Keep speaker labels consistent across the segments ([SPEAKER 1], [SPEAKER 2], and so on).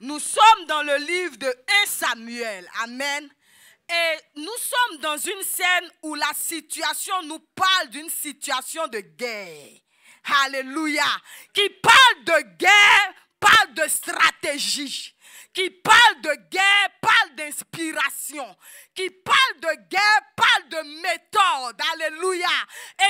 [SPEAKER 1] Nous sommes dans le livre de 1 Samuel. Amen. Et nous sommes dans une scène où la situation nous parle d'une situation de guerre. Alléluia. Qui parle de guerre, parle de stratégie. Qui parle de guerre, parle d'inspiration. Qui parle de guerre, parle de méthode. Alléluia.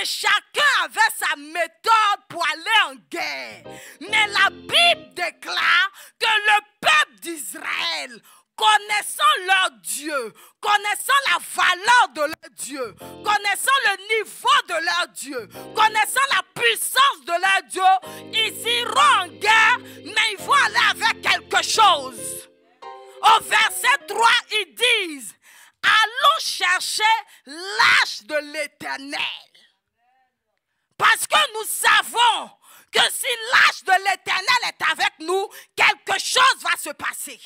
[SPEAKER 1] Et chacun avait sa méthode pour aller en guerre. Mais la Bible déclare que le peuple d'Israël, connaissant leur Dieu, connaissant la valeur de leur Dieu, connaissant le niveau de leur Dieu, connaissant la puissance de leur Dieu, ils iront en guerre, mais ils vont aller avec quelque chose. Au verset 3, ils disent, allons chercher l'arche de l'Éternel. Parce que nous savons que si l'arche de l'Éternel est avec nous, quelque chose va se passer.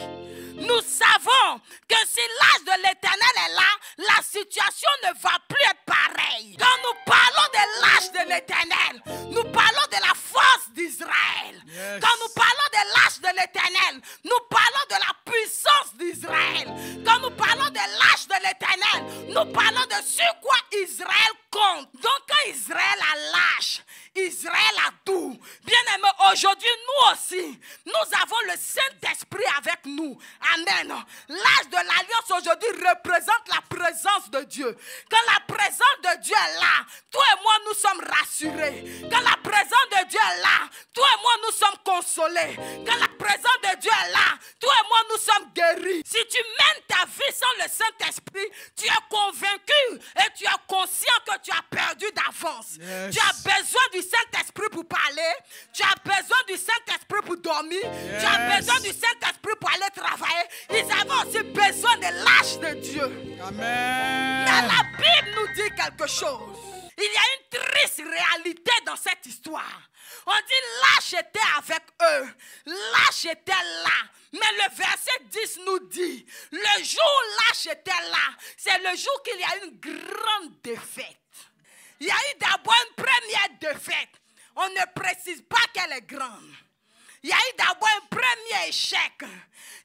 [SPEAKER 1] Nous savons que si l'arche de l'Éternel est là, la situation ne va plus être pareille. Quand nous parlons de l'arche de l'Éternel, nous parlons de la force d'Israël. Yes. Quand nous parlons de l'arche de l'Éternel, nous parlons de la puissance d'Israël. Quand nous parlons de l'arche de l'Éternel, nous parlons de sur quoi Israël compte. Donc quand Israël a l'arche, Israël a tout. Bien-aimés, aujourd'hui, nous aussi, nous avons le Saint-Esprit avec nous. Amen. L'arche de l'Alliance aujourd'hui représente la présence de Dieu. Quand la présence de Dieu est là, toi et moi, nous sommes rassurés. Quand la présence de Dieu est là, toi et moi, nous sommes consolés. Quand la présence de Dieu est là, toi et moi, nous sommes guéris. Si tu mènes ta vie sans le Saint-Esprit, tu es convaincu et tu es conscient que tu as perdu d'avance. Yes. Tu as besoin du Saint-Esprit pour parler. Tu as besoin du Saint-Esprit pour dormir. Yes. Tu as besoin du Saint-Esprit pour aller travailler. Ils avaient aussi besoin de l'arche de Dieu.
[SPEAKER 2] Amen.
[SPEAKER 1] Mais la Bible nous dit quelque chose. Il y a une triste réalité dans cette histoire. On dit l'arche était avec eux. L'arche était là. Mais le verset 10 nous dit, le jour où l'arche était là, c'est le jour qu'il y a une grande défaite. Il y a eu d'abord une première défaite. On ne précise pas qu'elle est grande. Il y a eu d'abord un premier échec.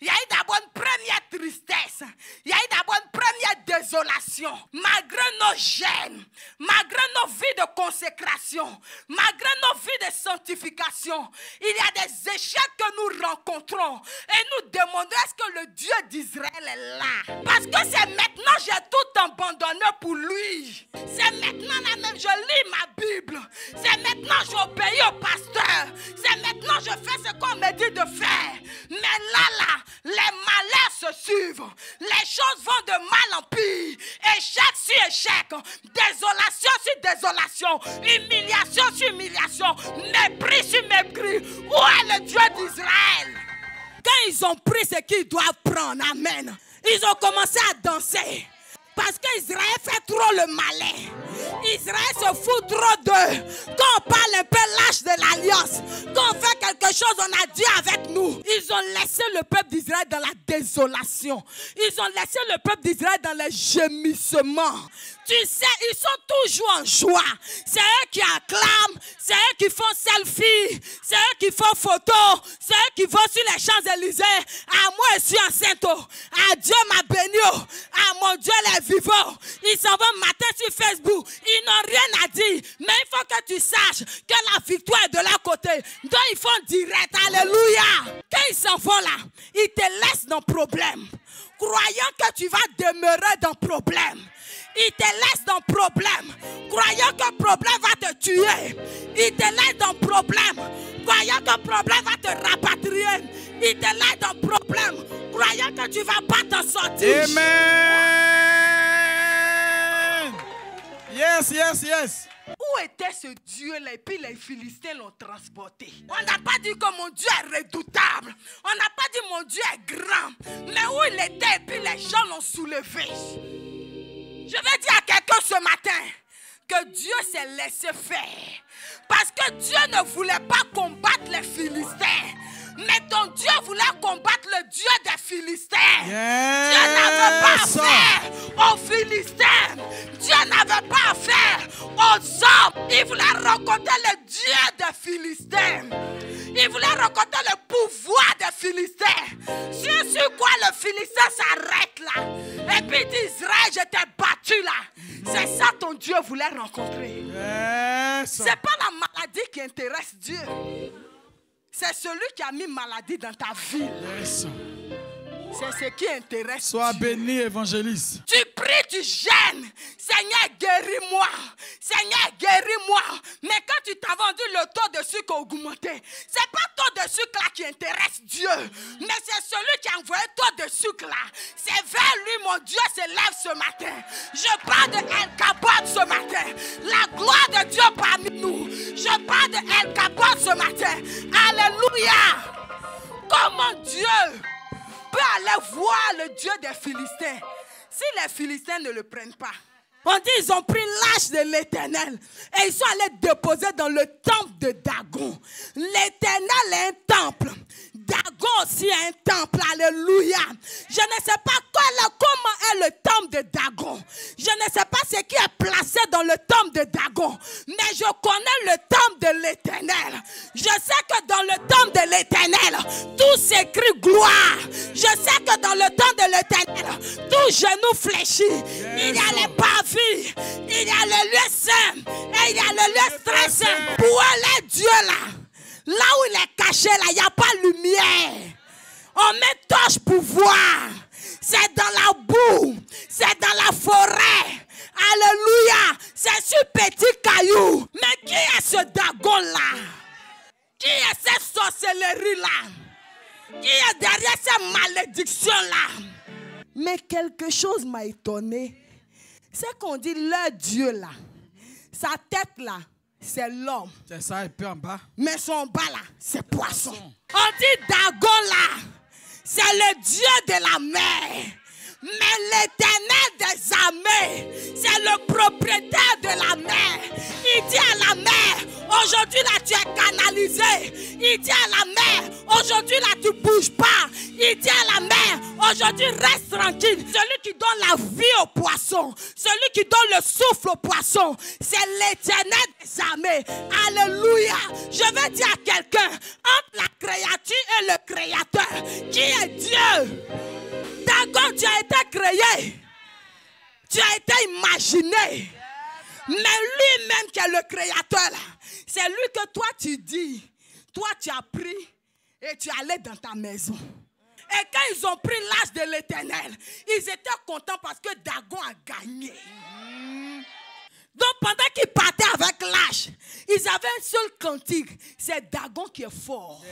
[SPEAKER 1] Il y a eu d'abord une première tristesse. Il y a eu d'abord une première désolation. Malgré nos gènes, malgré nos vies de consécration, malgré nos vies de sanctification, il y a des échecs que nous rencontrons. Et nous demandons, est-ce que le Dieu d'Israël est là? Parce que c'est maintenant que j'ai tout abandonné pour lui. C'est maintenant là même je lis ma Bible. C'est maintenant que j'obéis au pasteur. C'est maintenant que je fais ce qu'on me dit de faire. Mais là, les malheurs se suivent. Les choses vont de mal en pire. Échec sur échec. Désolation sur désolation. Humiliation sur humiliation. Mépris sur mépris. Où est le Dieu d'Israël? Quand ils ont pris ce qu'ils doivent prendre, amen, ils ont commencé à danser. Parce qu'Israël fait trop le malin. Israël se fout trop d'eux. Quand on parle un peu lâche de l'alliance, quand on fait quelque chose, on a Dieu avec nous. Ils ont laissé le peuple d'Israël dans la désolation. Ils ont laissé le peuple d'Israël dans le gémissement. Tu sais, ils sont toujours en joie. C'est eux qui acclament, c'est eux qui font selfie, c'est eux qui font photo, c'est eux qui vont sur les Champs-Élysées. Ah, moi, je suis enceinte. Ah, Dieu m'a béni. Ah, mon Dieu, les vivants. Ils s'en vont matin sur Facebook. Ils n'ont rien à dire. Mais il faut que tu saches que la victoire est de leur côté. Donc, ils font direct. Alléluia. Quand ils s'en vont là, ils te laissent dans le problème. Croyant que tu vas demeurer dans le problème. Il te laisse dans le problème, croyant que le problème va te tuer. Il te laisse dans le problème, croyant que le problème va te rapatrier. Il te laisse dans le problème, croyant que tu ne vas pas t'en sortir.
[SPEAKER 2] Amen. Yes, yes, yes.
[SPEAKER 1] Où était ce Dieu-là? Et puis les Philistins l'ont transporté. On n'a pas dit que mon Dieu est redoutable. On n'a pas dit mon Dieu est grand. Mais où il était et puis les gens l'ont soulevé. Je vais dire à quelqu'un ce matin que Dieu s'est laissé faire. Parce que Dieu ne voulait pas combattre les Philistins. Mais ton Dieu voulait combattre le Dieu des Philistins.
[SPEAKER 2] Yes.
[SPEAKER 1] Dieu n'avait pas affaire aux Philistins. Dieu n'avait pas affaire aux hommes. Il voulait rencontrer le Dieu des Philistins. Il voulait rencontrer le pouvoir des Philistins. Sur quoi le Philistin s'arrête là. Et puis il dit, Israël, je t'ai battu là. C'est ça ton Dieu voulait rencontrer. C'est pas la maladie qui intéresse Dieu. C'est celui qui a mis maladie dans ta vie. C'est ce qui intéresse.
[SPEAKER 2] Sois béni, évangéliste.
[SPEAKER 1] Tu pries, tu gênes. Seigneur, guéris-moi. Seigneur, guéris-moi. Mais quand tu t'as vendu le taux de sucre augmenté, c'est pas taux de sucre là qui intéresse Dieu. Mais c'est celui qui a envoyé taux de sucre là. C'est vers lui, mon Dieu s'élève ce matin. Je parle de El Kabod ce matin. La gloire de Dieu parmi nous. Je parle de El Kabod ce matin. Alléluia. Comment Dieu peut aller voir le Dieu des Philistins si les Philistins ne le prennent pas? On dit ils ont pris l'âge de l'Éternel et ils sont allés déposer dans le temple de Dagon. L'Éternel est un temple. Dagon aussi est un temple. Alléluia. Je ne sais pas comment est le temple de Dagon. Je ne sais pas ce qui est placé dans le temple de Dagon. Mais je connais le temple de l'Éternel. Je sais que dans le temple de l'Éternel, tout s'écrit gloire. Je sais que dans le temple de l'Éternel, tout genou fléchit. Il y a les parvis. Il y a le lieu saint et il y a le lieu très saint. Où est Dieu là? Là où il est caché là, il n'y a pas de lumière. On met torche pour voir. C'est dans la boue. C'est dans la forêt. Alléluia. C'est sur petit caillou. Mais qui est ce Dagon là? Qui est cette sorcellerie là? Qui est derrière cette malédiction là? Mais quelque chose m'a étonné. C'est qu'on dit leur Dieu là, sa tête là, c'est l'homme.
[SPEAKER 2] C'est ça, et puis en bas.
[SPEAKER 1] Mais son bas là, c'est poisson. On dit Dagon là, c'est le Dieu de la mer. Mais l'Éternel des armées, c'est le propriétaire de la mer. Il dit à la mer, aujourd'hui là tu es canalisé. Il dit à la mer, aujourd'hui là tu ne bouges pas. Il dit à la mer, aujourd'hui reste tranquille. Celui qui donne la vie au poisson, celui qui donne le souffle au poisson, c'est l'Éternel des armées. Alléluia. Je vais dire à quelqu'un, entre la créature et le créateur, qui est Dieu? Dagon, tu as été créé, tu as été imaginé, mais lui-même qui est le créateur, c'est lui que toi tu dis, toi tu as pris et tu es allé dans ta maison. Et quand ils ont pris l'âge de l'Éternel, ils étaient contents parce que Dagon a gagné. Donc pendant qu'ils partaient avec l'âge, ils avaient un seul cantique. C'est Dagon qui est fort.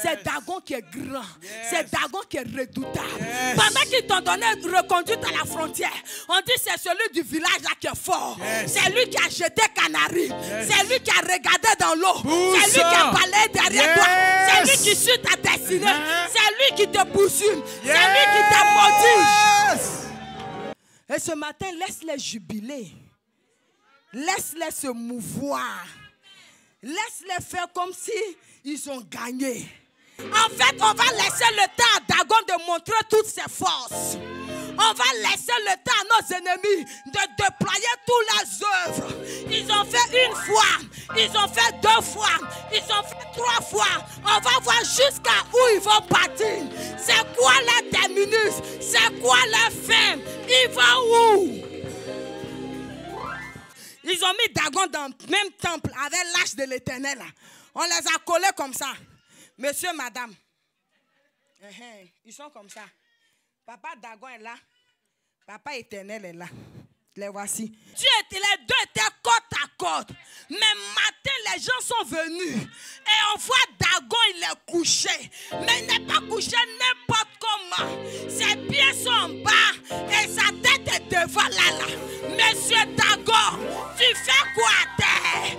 [SPEAKER 1] C'est Dagon qui est grand. C'est Dagon qui est redoutable. Pendant qu'ils t'ont donné reconduite à la frontière, on dit c'est celui du village là qui est fort. C'est lui qui a jeté canari. C'est lui qui a regardé dans l'eau. C'est lui qui a parlé derrière toi. C'est lui qui suit ta destinée. C'est lui qui te poursuit. C'est lui qui t'a maudit. Et ce matin, laisse-les jubiler. Laisse-les se mouvoir. Laisse-les faire comme si ils ont gagné. En fait, on va laisser le temps à Dagon de montrer toutes ses forces. On va laisser le temps à nos ennemis de déployer toutes leurs œuvres. Ils ont fait une fois, ils ont fait 2 fois, ils ont fait 3 fois. On va voir jusqu'à où ils vont partir. C'est quoi leur terminus? C'est quoi leur fin? Ils vont où? Ils ont mis Dagon dans le même temple avec l'âge de l'Éternel. On les a collés comme ça. Monsieur, madame. Ils sont comme ça. Papa Dagon est là. Papa Éternel est là. Les voici. Les deux étaient côte à côte. Mais matin, les gens sont venus. Et on voit Dagon, il est couché. Mais il n'est pas couché n'importe comment. Ses pieds sont en bas. Et sa tête est devant là. Monsieur Dagon, tu fais quoi à terre?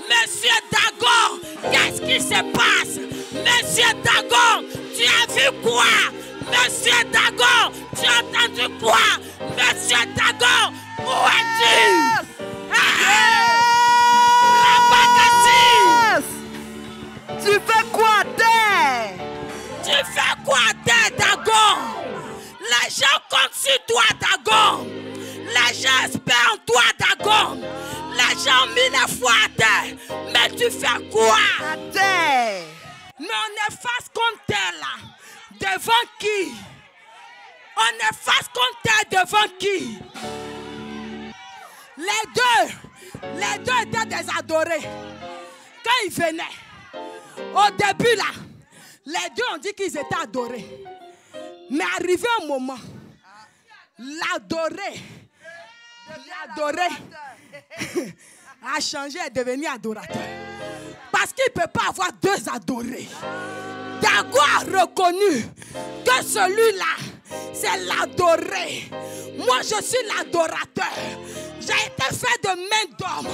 [SPEAKER 1] Monsieur Dagon, qu'est-ce qui se passe? Monsieur Dagon, tu as vu quoi? Monsieur Dagon, tu as entendu quoi? Monsieur Dagon, où es-tu?
[SPEAKER 3] Tu fais quoi à terre?
[SPEAKER 1] Tu fais quoi à terre, Dagon? Les gens comptent sur toi, Dagon. Les gens espèrent en toi, Dagon. Les gens ont mis la foi à terre. Mais tu fais quoi?
[SPEAKER 3] À terre.
[SPEAKER 1] Mais on est face contre terre là. Devant qui? On est face contre terre devant qui? Les deux étaient des adorés. Quand ils venaient, au début là, les deux ont dit qu'ils étaient adorés. Mais arrivé un moment, l'adoré a changé et est devenu adorateur. Parce qu'il ne peut pas avoir deux adorés. Dago a reconnu que celui-là, c'est l'adoré. Moi, je suis l'adorateur. J'ai été fait de main d'homme.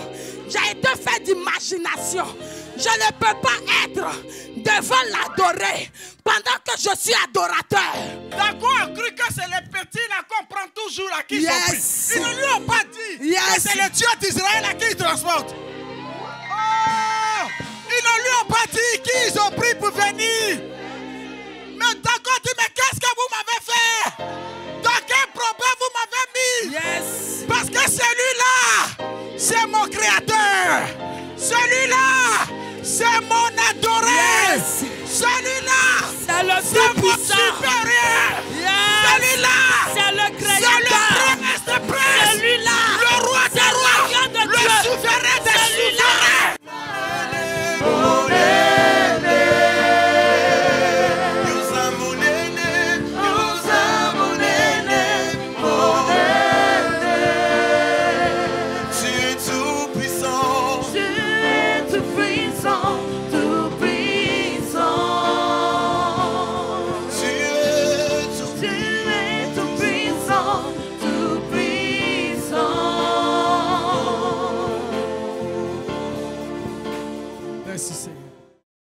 [SPEAKER 1] J'ai été fait d'imagination. Je ne peux pas être devant l'adoré pendant que je suis adorateur.
[SPEAKER 4] Dago a cru que c'est les petits là qu'on prend toujours à qui sont pris. Ils ne lui ont pas dit que c'est le Dieu d'Israël à qui ils transportent. Oh, ils ne lui ont pas dit qui ils ont pris pour venir. Mais Dago dit, mais qu'est-ce que vous m'avez fait? Dans quel problème vous m'avez mis? Parce que celui-là, c'est mon créateur. Celui-là, c'est mon adoré. Celui-là,
[SPEAKER 1] c'est le
[SPEAKER 4] c'est mon